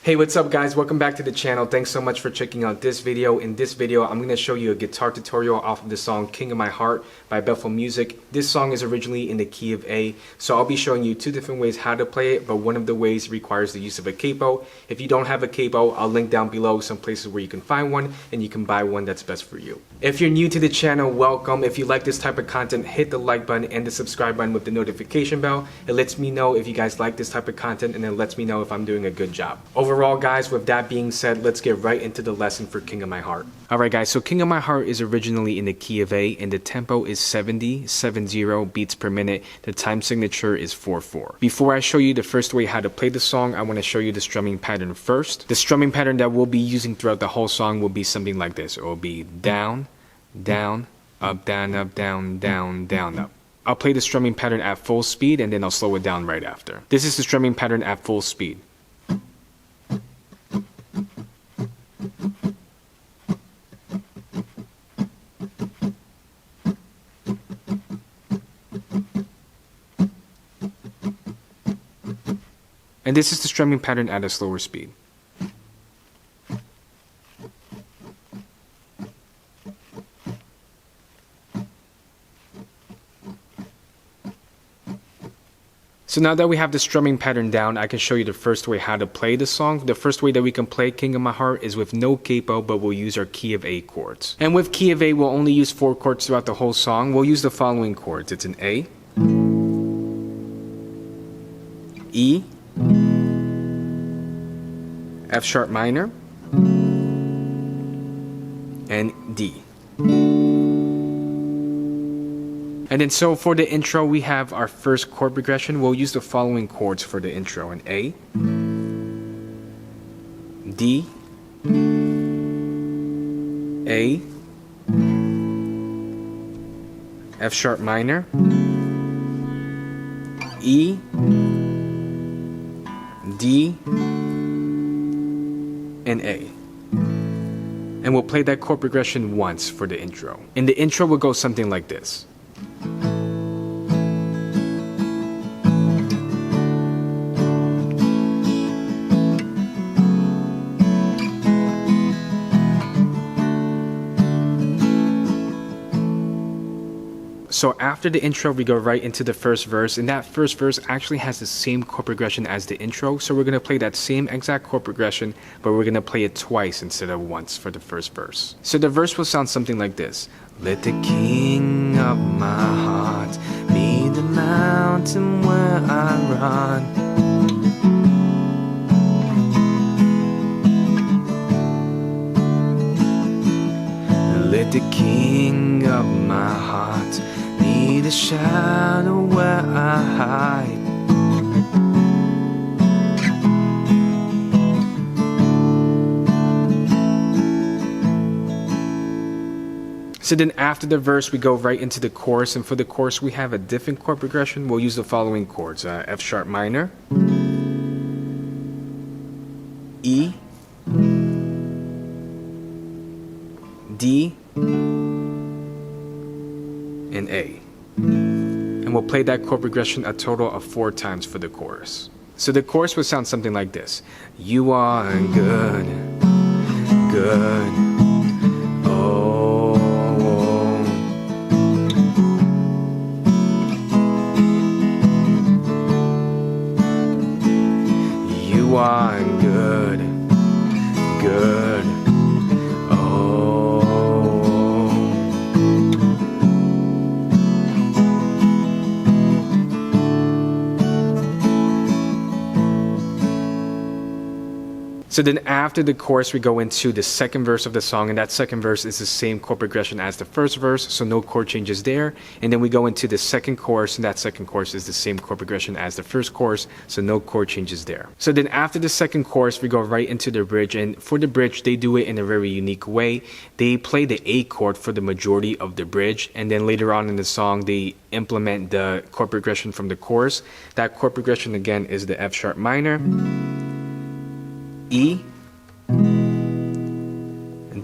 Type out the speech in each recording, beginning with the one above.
Hey, what's up guys? Welcome back to the channel. Thanks so much for checking out this video. In this video, I'm going to show you a guitar tutorial off of the song King of My Heart by Bethel Music. This song is originally in the key of A, so I'll be showing you two different ways how to play it, but one of the ways requires the use of a capo. If you don't have a capo, I'll link down below some places where you can find one and you can buy one that's best for you. If you're new to the channel, welcome. If you like this type of content, hit the like button and the subscribe button with the notification bell. It lets me know if you guys like this type of content and it lets me know if I'm doing a good job. Overall guys, with that being said, let's get right into the lesson for King of My Heart. Alright guys, so King of My Heart is originally in the key of A and the tempo is 70 beats per minute. The time signature is 4/4. Before I show you the first way how to play the song, I want to show you the strumming pattern first. The strumming pattern that we'll be using throughout the whole song will be something like this. It will be down, down, up, down, down, down, up. I'll play the strumming pattern at full speed and then I'll slow it down right after. This is the strumming pattern at full speed. And this is the strumming pattern at a slower speed. So now that we have the strumming pattern down, I can show you the first way how to play the song. The first way that we can play King of My Heart is with no capo, but we'll use our key of A chords. And with key of A, we'll only use 4 chords throughout the whole song. We'll use the following chords. It's an A, E, F sharp minor, and D. And then so for the intro, we have our first chord progression. We'll use the following chords for the intro. An A, D, A, F sharp minor, E, D, and A. And we'll play that chord progression once for the intro. And the intro will go something like this. So after the intro, we go right into the first verse, and that first verse actually has the same chord progression as the intro. So we're going to play that same exact chord progression, but we're going to play it twice instead of once for the first verse. So the verse will sound something like this. Let the King of my heart be the mountain where I run. Let the King of my heart be the shadow where I hide. So then after the verse, we go right into the chorus, and for the chorus, we have a different chord progression. We'll use the following chords. F sharp minor, E, D, and A. And we'll play that chord progression a total of 4 times for the chorus. So the chorus will sound something like this. You are good, good, oh. You are good, good, oh. So then after the chorus, we go into the second verse of the song, and that second verse is the same chord progression as the first verse, so no chord changes there. And then we go into the second chorus, and that second chorus is the same chord progression as the first chorus, so no chord changes there. So then after the second chorus, we go right into the bridge, and for the bridge, they do it in a very unique way. They play the A chord for the majority of the bridge, and then later on in the song, they implement the chord progression from the chorus. That chord progression again is the F sharp minor, E,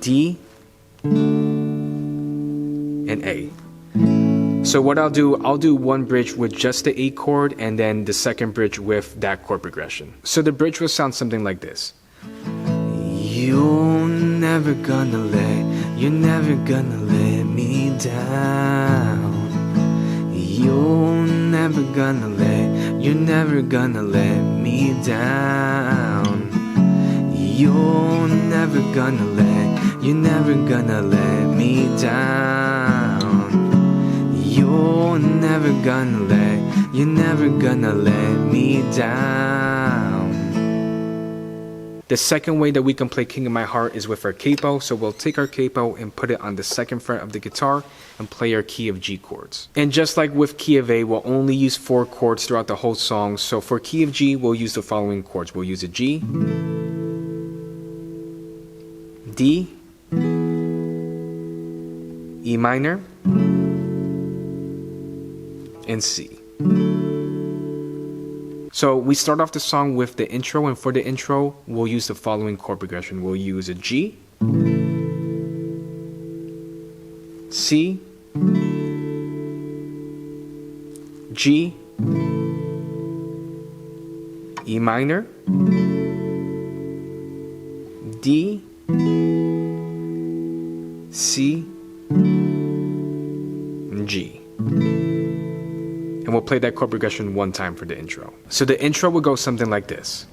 D, and A. So what I'll do one bridge with just the A chord and then the second bridge with that chord progression. So the bridge will sound something like this. You're never gonna let me down. You're never gonna let me down. You're never gonna let me down. You're never gonna let me down. The second way that we can play King of My Heart is with our capo. So we'll take our capo and put it on the second fret of the guitar and play our key of G chords. And just like with key of A, we'll only use 4 chords throughout the whole song. So for key of G, we'll use the following chords. We'll use a G, D, E minor, and C. So we start off the song with the intro, and for the intro, we'll use the following chord progression. We'll use a G, C, G, E minor, D, C, and G. And we'll play that chord progression one time for the intro. So the intro will go something like this.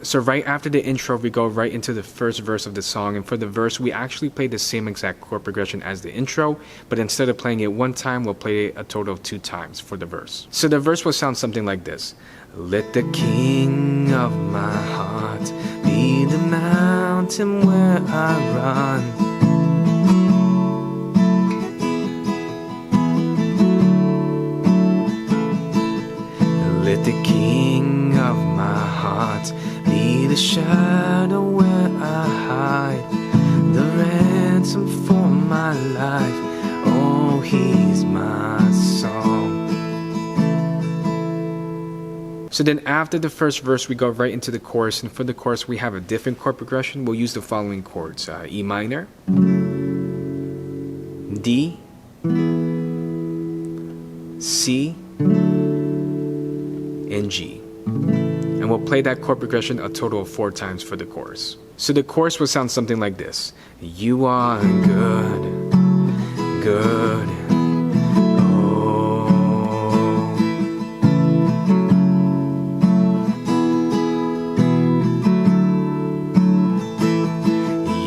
So right after the intro, we go right into the first verse of the song, and for the verse, we actually play the same exact chord progression as the intro, but instead of playing it one time, we'll play it a total of 2 times for the verse. So the verse will sound something like this. Let the king of my heart be the mountain where I run. Let the king of my heart be the shadow where I hide, the ransom for my life. Oh, he's my song. So then after the first verse, we go right into the chorus, and for the chorus, we have a different chord progression. We'll use the following chords: E minor, D, C, and G. And we'll play that chord progression a total of 4 times for the chorus. So the chorus will sound something like this. You are good, good. Oh.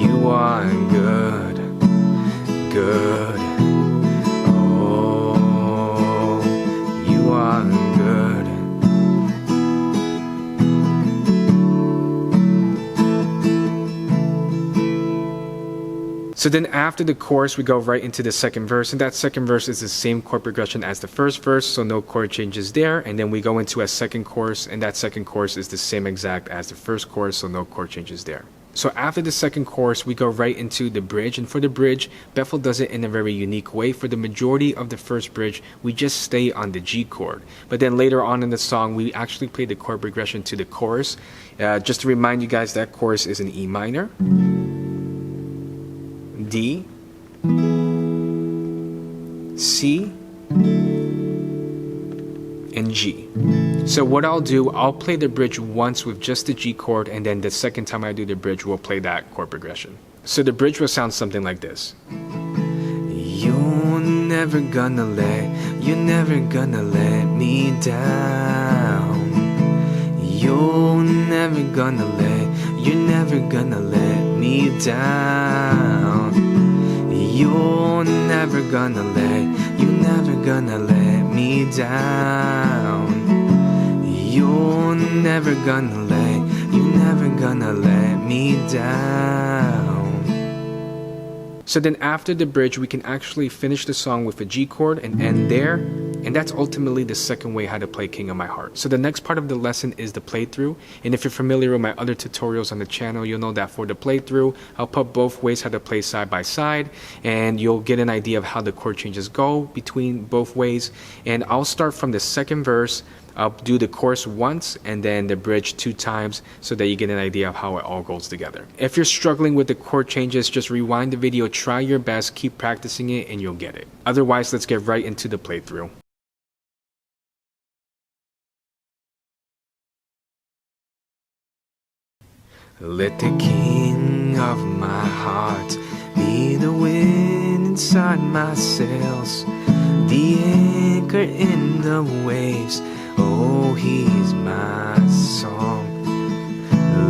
You are good, good. Oh, you are good. So then after the chorus, we go right into the second verse, and that second verse is the same chord progression as the first verse, so no chord changes there. And then we go into a second chorus, and that second chorus is the same exact as the first chorus, so no chord changes there. So after the second chorus, we go right into the bridge, and for the bridge, Bethel does it in a very unique way. For the majority of the first bridge, we just stay on the G chord. But then later on in the song, we actually play the chord progression to the chorus. Just to remind you guys, that chorus is in E minor, D, C, and G. So what I'll do, I'll play the bridge once with just the G chord, and then the second time I do the bridge, we'll play that chord progression. So the bridge will sound something like this. You're never gonna let me down. You're never gonna let me down. You're never gonna let me down. You're never gonna let me down. So then after the bridge, we can actually finish the song with a G chord and end there. And that's ultimately the second way how to play King of My Heart. So the next part of the lesson is the playthrough. And if you're familiar with my other tutorials on the channel, you'll know that for the playthrough, I'll put both ways how to play side by side. And you'll get an idea of how the chord changes go between both ways. And I'll start from the second verse I'll do the chorus once and then the bridge 2 times so that you get an idea of how it all goes together. If you're struggling with the chord changes, just rewind the video, try your best, keep practicing it, and you'll get it. Otherwise, let's get right into the playthrough. Let the king of my heart be the wind inside my sails, the anchor in the waves. Oh, he's my song.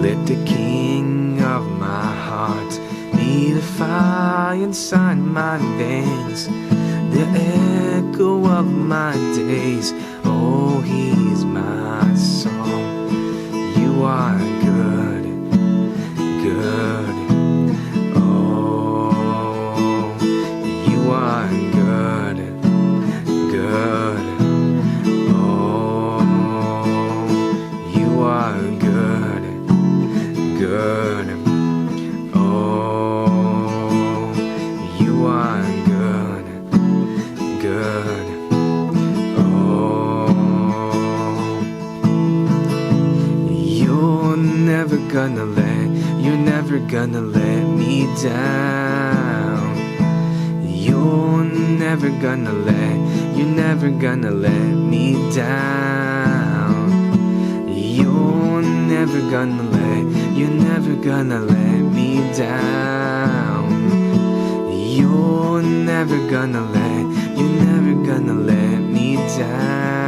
Let the king of my heart be the fire inside my veins, the echo of my days. Oh, he's my song. You are good, good. Oh, you are good, good. Oh, you are good, good. Oh, you are good, good. Oh, you're never gonna let me down. You're never gonna let me down. You're never gonna let me down. You're never gonna let me down.